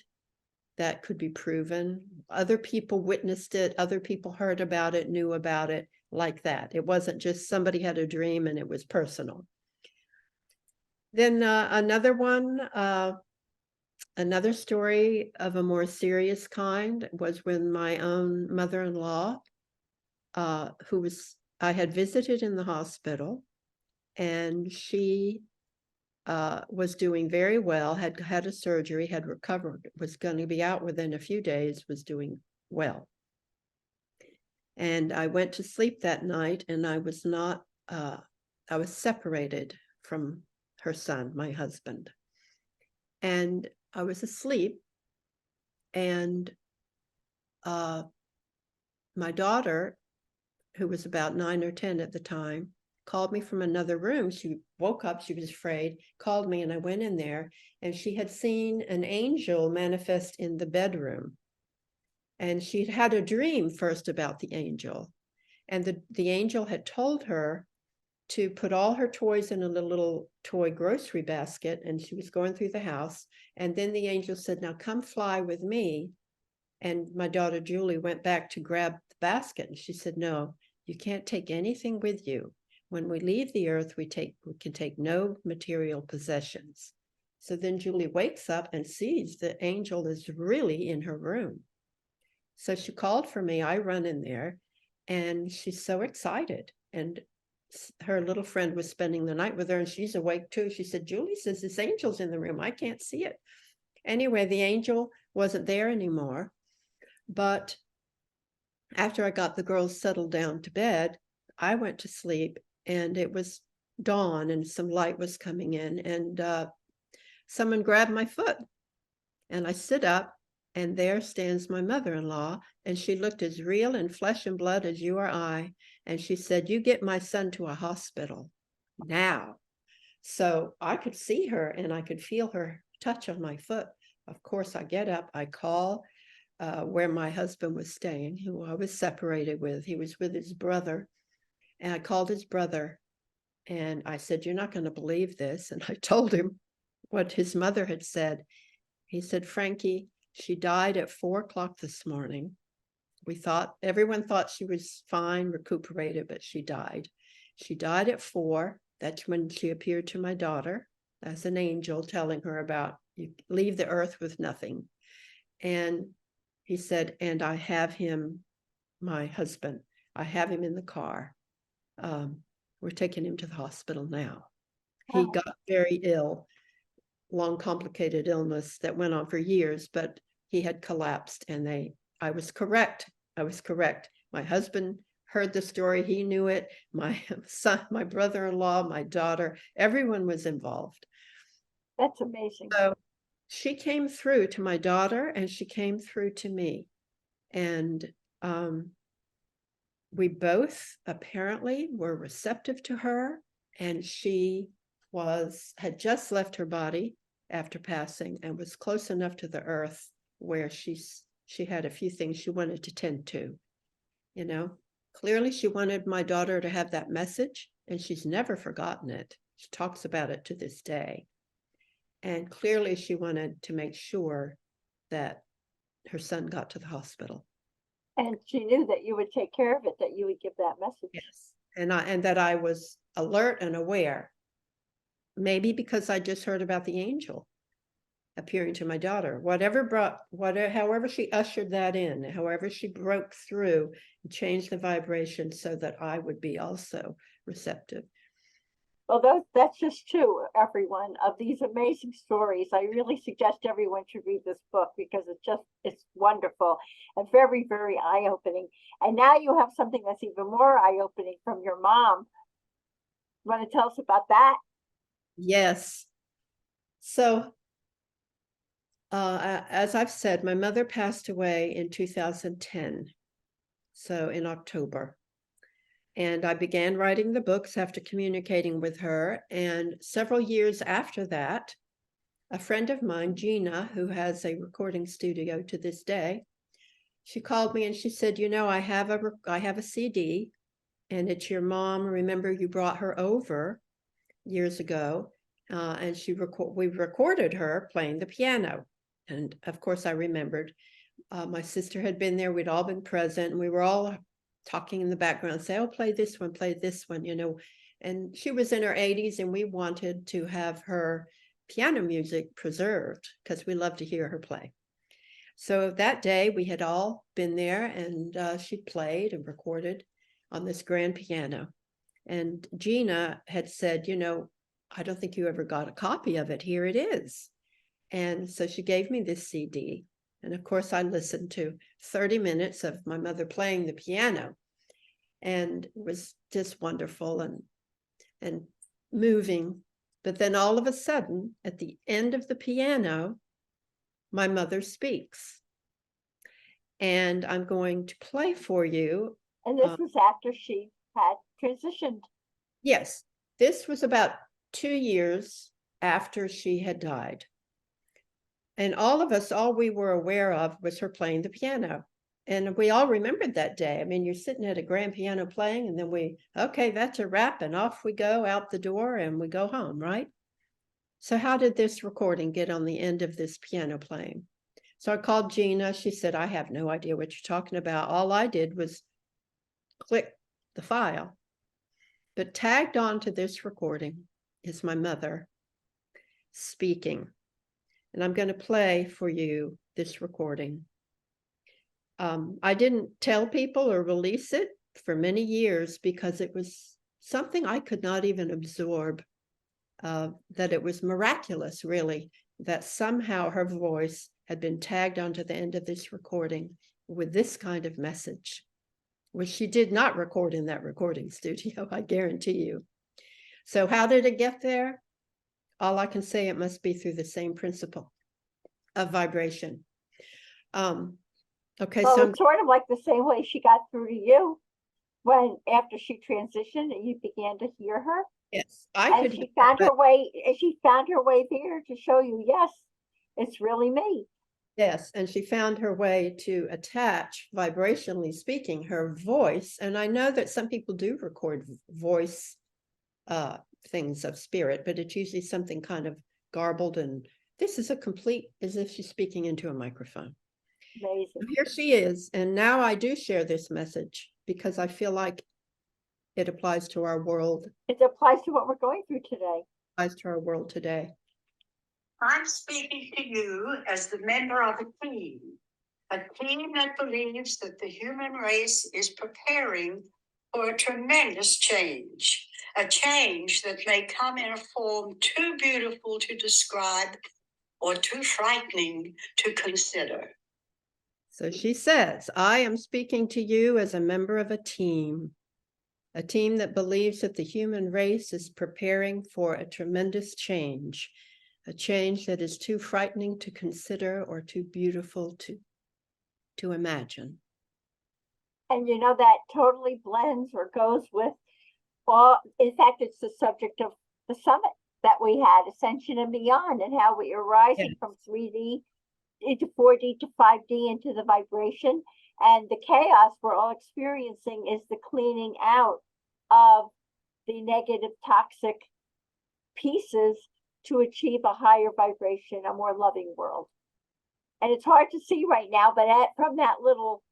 that could be proven. Other people witnessed it. Other people heard about it, knew about it, like that. It wasn't just somebody had a dream and it was personal. Then another one, another story of a more serious kind was when my own mother-in-law, I had visited in the hospital, and she was doing very well, had had a surgery, had recovered, was going to be out within a few days, was doing well. And I went to sleep that night, and I was separated from her son, my husband. And I was asleep, and my daughter, who was about 9 or 10 at the time, called me from another room. She woke up, she was afraid, called me, and I went in there, and she had seen an angel manifest in the bedroom. And she'd had a dream first about the angel. And the angel had told her to put all her toys in a little toy grocery basket, and she was going through the house. And then the angel said, now come fly with me. And my daughter Julie went back to grab the basket, and she said, no, you can't take anything with you. When we leave the earth, we can take no material possessions. So then Julie wakes up and sees the angel is really in her room. So she called for me. I run in there, and she's so excited. And her little friend was spending the night with her, and she's awake too. She said, Julie says this angel's in the room. I can't see it. Anyway, the angel wasn't there anymore. But after I got the girls settled down to bed, I went to sleep, and it was dawn and some light was coming in, and someone grabbed my foot, and I sit up, and there stands my mother-in-law, and she looked as real in flesh and blood as you or I. And she said, you get my son to a hospital now. So I could see her, and I could feel her touch on my foot. Of course, I get up, I call where my husband was staying, who I was separated with. He was with his brother. And I called his brother, and I said, you're not going to believe this. And I told him what his mother had said. He said, Frankie, she died at 4:00 this morning. Everyone thought she was fine, recuperated, but she died. She died at 4. That's when she appeared to my daughter as an angel, telling her about, you leave the earth with nothing. And he said, and I have him, my husband, I have him in the car. We're taking him to the hospital now. He got very ill, long, complicated illness that went on for years, but he had collapsed, and I was correct. My husband heard the story. He knew it. My son, my brother-in-law, my daughter, everyone was involved. That's amazing. So she came through to my daughter, and she came through to me. And we both apparently were receptive to her, and she had just left her body after passing and was close enough to the earth where she she had a few things she wanted to tend to, Clearly she wanted my daughter to have that message, and she's never forgotten it. She talks about it to this day. And clearly she wanted to make sure that her son got to the hospital. And she knew that you would take care of it, that you would give that message. Yes. And that I was alert and aware. Maybe because I just heard about the angel appearing to my daughter. However she ushered that in, however she broke through and changed the vibration so that I would be also receptive. Well, that's just two, everyone, of these amazing stories. I really suggest everyone should read this book because it's wonderful and very, very eye-opening. And now you have something that's even more eye-opening from your mom. You want to tell us about that? Yes. So, as I've said, my mother passed away in 2010, so in October. And I began writing the books after communicating with her. And several years after that, a friend of mine, Gina, who has a recording studio to this day, she called me and she said, I have a CD, and it's your mom. Remember, you brought her over years ago, and we recorded her playing the piano. And of course, I remembered. My sister had been there. We'd all been present, and we were all talking in the background, say, oh, play this one, and she was in her 80s, and we wanted to have her piano music preserved because we love to hear her play. So that day we had all been there, and she played and recorded on this grand piano. And Gina had said, I don't think you ever got a copy of it. Here it is. And so she gave me this CD. And of course, I listened to 30 minutes of my mother playing the piano. And it was just wonderful and moving. But then all of a sudden, at the end of the piano, my mother speaks. And I'm going to play for you. And this was after she had transitioned. Yes, this was about 2 years after she had died. And all we were aware of was her playing the piano. And we all remembered that day. I mean, you're sitting at a grand piano playing, and then okay, that's a wrap, and off we go out the door and we go home, right? So how did this recording get on the end of this piano playing? So I called Gina. She said, I have no idea what you're talking about. All I did was click the file. But tagged onto this recording is my mother speaking. And I'm going to play for you this recording. I didn't tell people or release it for many years because it was something I could not even absorb, that it was miraculous, really, that somehow her voice had been tagged onto the end of this recording with this kind of message, which she did not record in that recording studio, I guarantee you. So how did it get there? All I can say, it must be through the same principle of vibration. Okay, well, so it's sort of like the same way she got through to you when after she transitioned and you began to hear her. Yes, she found her way. She found her way there to show you, yes, it's really me. Yes, and she found her way to attach, vibrationally speaking, her voice. And I know that some people do record voice things of spirit, but it's usually something kind of garbled, and this is a complete, as if she's speaking into a microphone. Amazing. Here she is, and now I do share this message because I feel like it applies to our world. It applies to what we're going through today. Applies to our world today. I'm speaking to you as the member of a team that believes that the human race is preparing for a tremendous change, a change that may come in a form too beautiful to describe or too frightening to consider. So she says, I am speaking to you as a member of a team that believes that the human race is preparing for a tremendous change, a change that is too frightening to consider or too beautiful to imagine. And that totally blends or goes with all, in fact, it's the subject of the summit that we had, Ascension and Beyond, and how we are rising from 3D into 4D to 5D into the vibration. And the chaos we're all experiencing is the cleaning out of the negative, toxic pieces to achieve a higher vibration, a more loving world. And it's hard to see right now, but from that little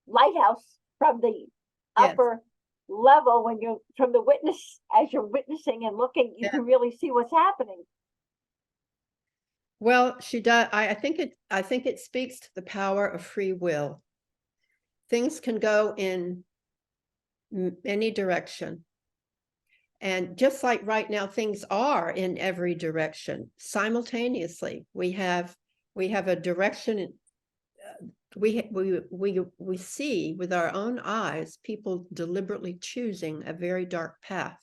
lighthouse, from the Yes. upper level, when you're from the witness, as you're witnessing and looking, you can really see what's happening. Well, she does. I think it speaks to the power of free will. Things can go in any direction. And just like right now, things are in every direction simultaneously. We have a direction. We see with our own eyes people deliberately choosing a very dark path,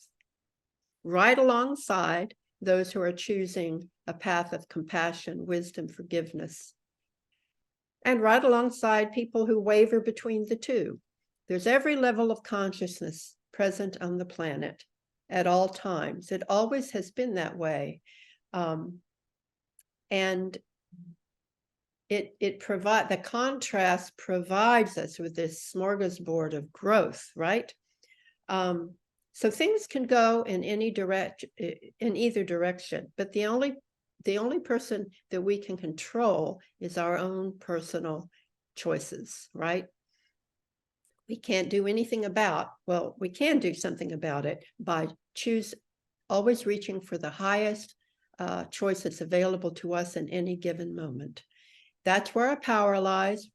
right alongside those who are choosing a path of compassion, wisdom, forgiveness, and right alongside people who waver between the two. There's every level of consciousness present on the planet at all times. It always has been that way. And the contrast provides us with this smorgasbord of growth, right? So things can go in either direction, but the only person that we can control is our own personal choices, right? We can't do anything we can do something about it by always reaching for the highest choices available to us in any given moment. That's where our power lies.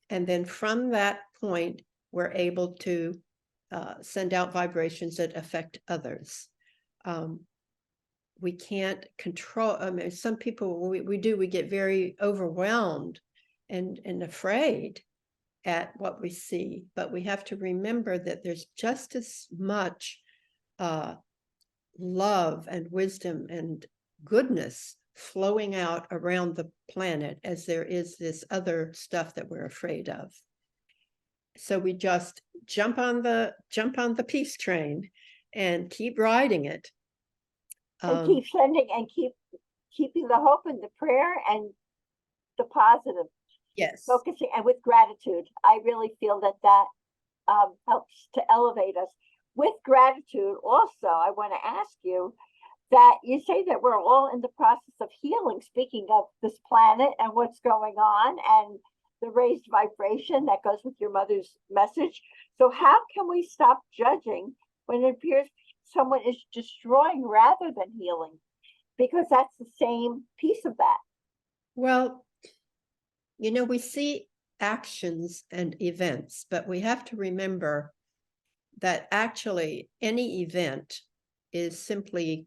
And then from that point, we're able to send out vibrations that affect others. We can't control, I mean, some people, we get very overwhelmed and afraid at what we see, but we have to remember that there's just as much love and wisdom and goodness flowing out around the planet as there is this other stuff that we're afraid of. So we just jump on the peace train and keep riding it. And keep sending and keeping the hope and the prayer and the positive. Yes. Focusing and with gratitude. I really feel that helps to elevate us. With gratitude, also, I want to ask you that you say that we're all in the process of healing, speaking of this planet and what's going on and the raised vibration that goes with your mother's message. So how can we stop judging when it appears someone is destroying rather than healing? Because that's the same piece of that. Well, we see actions and events, but we have to remember that actually any event is simply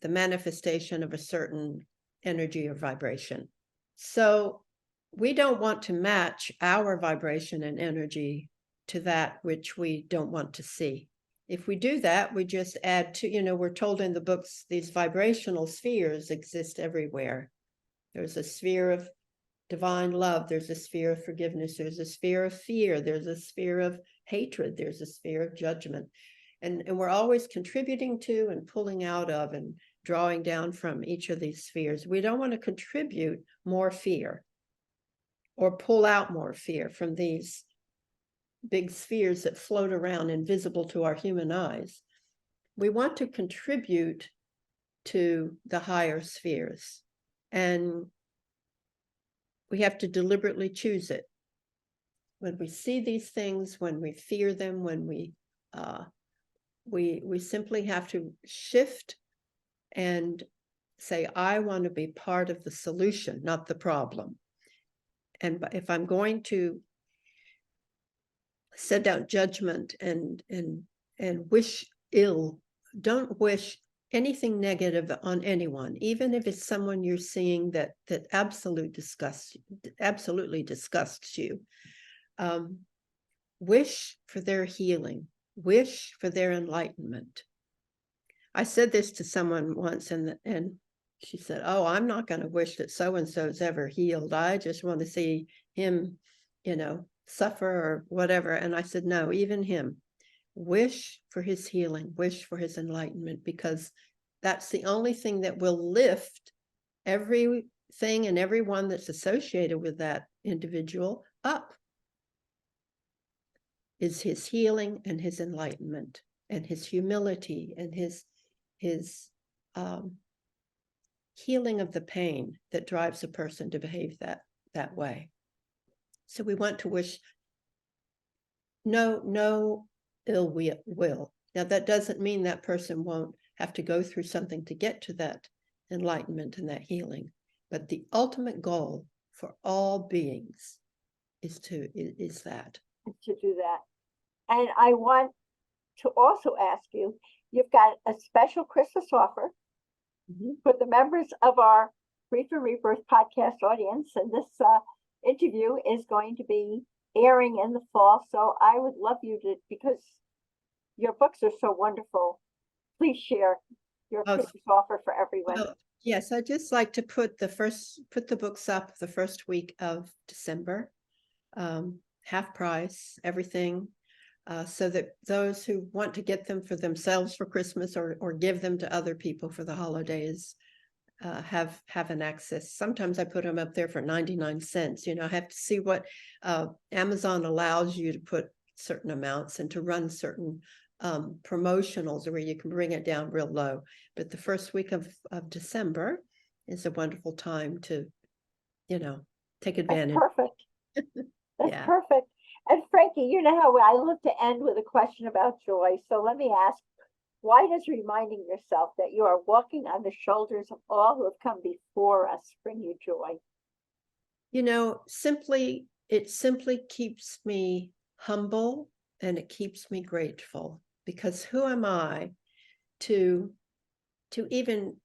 the manifestation of a certain energy or vibration. So we don't want to match our vibration and energy to that which we don't want to see. If we do that, we just add to, we're told in the books, these vibrational spheres exist everywhere. There's a sphere of divine love, there's a sphere of forgiveness, there's a sphere of fear, there's a sphere of hatred, there's a sphere of judgment. And we're always contributing to and pulling out of and drawing down from each of these spheres. We don't want to contribute more fear or pull out more fear from these big spheres that float around invisible to our human eyes. We want to contribute to the higher spheres. And we have to deliberately choose it. When we see these things, when we fear them, when we simply have to shift and say, I want to be part of the solution, not the problem. And if I'm going to send out judgment and wish ill, don't wish anything negative on anyone, even if it's someone you're seeing that absolutely disgusts you. Wish for their healing, wish for their enlightenment. I said this to someone once, and she said, oh, I'm not going to wish that so-and-so's ever healed. I just want to see him, suffer or whatever. And I said, no, even him. Wish for his healing, wish for his enlightenment, because that's the only thing that will lift every everything and everyone that's associated with that individual up. Is his healing and his enlightenment and his humility and his healing of the pain that drives a person to behave that way. So we want to wish no ill will. Now that doesn't mean that person won't have to go through something to get to that enlightenment and that healing, but the ultimate goal for all beings is that. To do that. And I want to also ask you, you've got a special Christmas offer for the members of our Grief and Rebirth podcast audience. And this interview is going to be airing in the fall. So I would love you to, because your books are so wonderful, please share your Christmas offer for everyone. Well, yes, I'd just like to put the books up the first week of December, half price, everything. So that those who want to get them for themselves for Christmas or give them to other people for the holidays have an access. Sometimes I put them up there for 99 cents. I have to see what Amazon allows you to put certain amounts and to run certain promotionals where you can bring it down real low. But the first week of December is a wonderful time to, take advantage. That's perfect. That's Yeah. perfect. And Frankie, you know how I love to end with a question about joy. So let me ask, why does reminding yourself that you are walking on the shoulders of all who have come before us bring you joy? It simply keeps me humble and it keeps me grateful, because who am I to even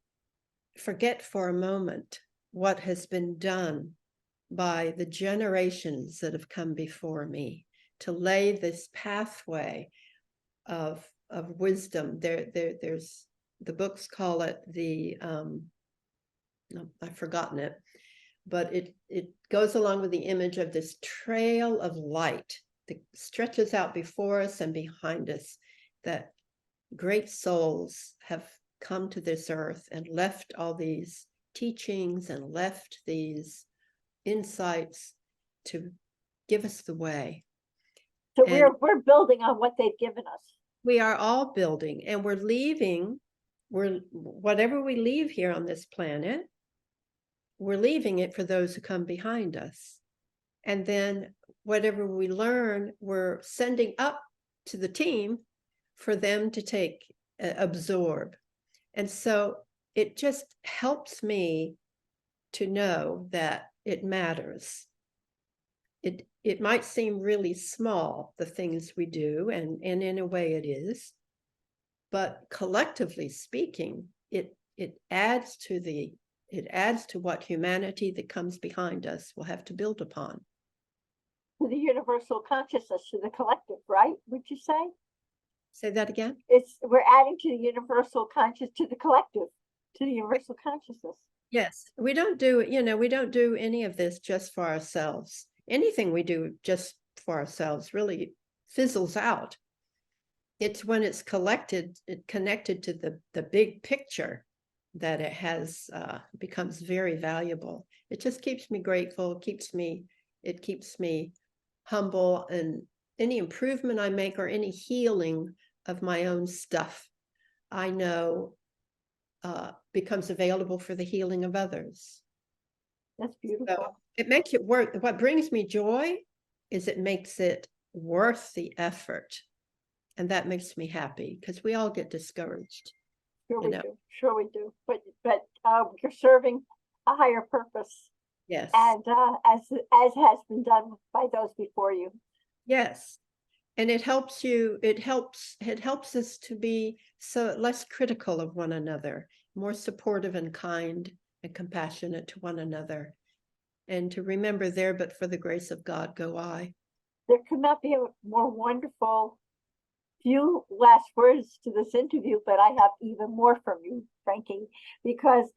forget for a moment what has been done by the generations that have come before me, to lay this pathway of wisdom. There's the books call it I've forgotten it, but it goes along with the image of this trail of light that stretches out before us and behind us, that great souls have come to this earth and left all these teachings and left these insights to give us the way. So we're building on what they've given us. We are all building, and whatever we leave here on this planet, we're leaving it for those who come behind us. And then whatever we learn, we're sending up to the team for them to absorb. And so it just helps me to know that it matters. It might seem really small, the things we do, and in a way it is, but collectively speaking, it adds to what humanity that comes behind us will have to build upon. To the universal consciousness, to the collective, right? Would you say? Say that again? We're adding to the universal conscious, to the collective, to the universal consciousness. Yes, we don't do any of this just for ourselves. Anything we do just for ourselves really fizzles out. It's when it's connected to the big picture that it becomes very valuable. It just keeps me grateful, it keeps me humble, and any improvement I make or any healing of my own stuff, I know becomes available for the healing of others. That's beautiful. So it makes it worth. What brings me joy is it makes it worth the effort, and that makes me happy, because we all get discouraged. Sure we do. But you're serving a higher purpose. Yes. And as has been done by those before you. Yes. And it helps us to be so less critical of one another, more supportive and kind and compassionate to one another, and to remember, there but for the grace of God go I. There could not be a more wonderful few last words to this interview, but I have even more from you, Frankie, because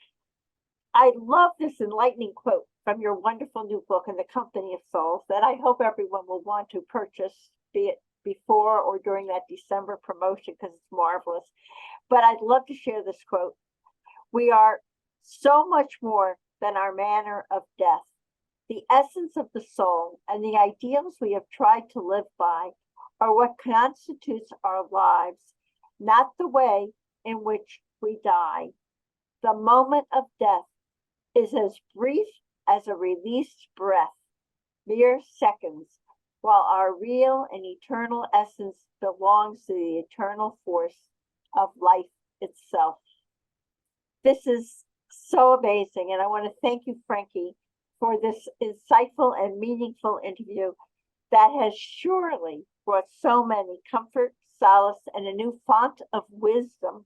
I love this enlightening quote from your wonderful new book, In the Company of Souls, that I hope everyone will want to purchase, be it before or during that December promotion, because it's marvelous. But I'd love to share this quote. We are so much more than our manner of death. The essence of the soul and the ideals we have tried to live by are what constitutes our lives, not the way in which we die. The moment of death is as brief as a released breath, mere seconds, while our real and eternal essence belongs to the eternal force of life itself. This is so amazing, and I want to thank you, Frankie, for this insightful and meaningful interview that has surely brought so many comfort, solace, and a new font of wisdom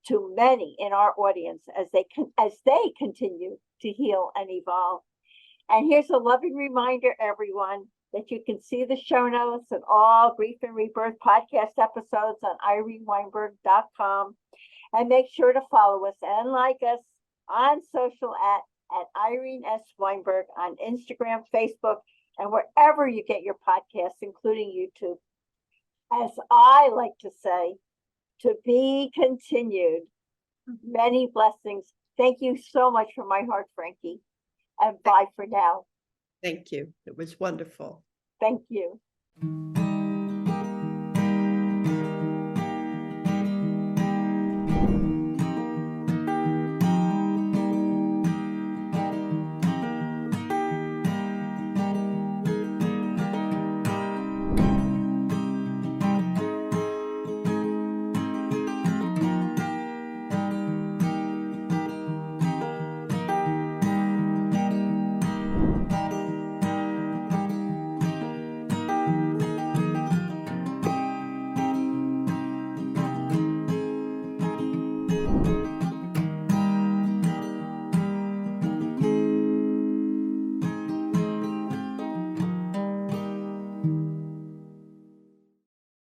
to many in our audience as they continue to heal and evolve. And here's a loving reminder, everyone, that you can see the show notes and all Grief and Rebirth podcast episodes on ireneweinberg.com. And make sure to follow us and like us on social at Irene S. Weinberg on Instagram, Facebook, and wherever you get your podcasts, including YouTube. As I like to say, to be continued. Many blessings. Thank you so much from my heart, Frankie. And bye for now. Thank you. It was wonderful. Thank you.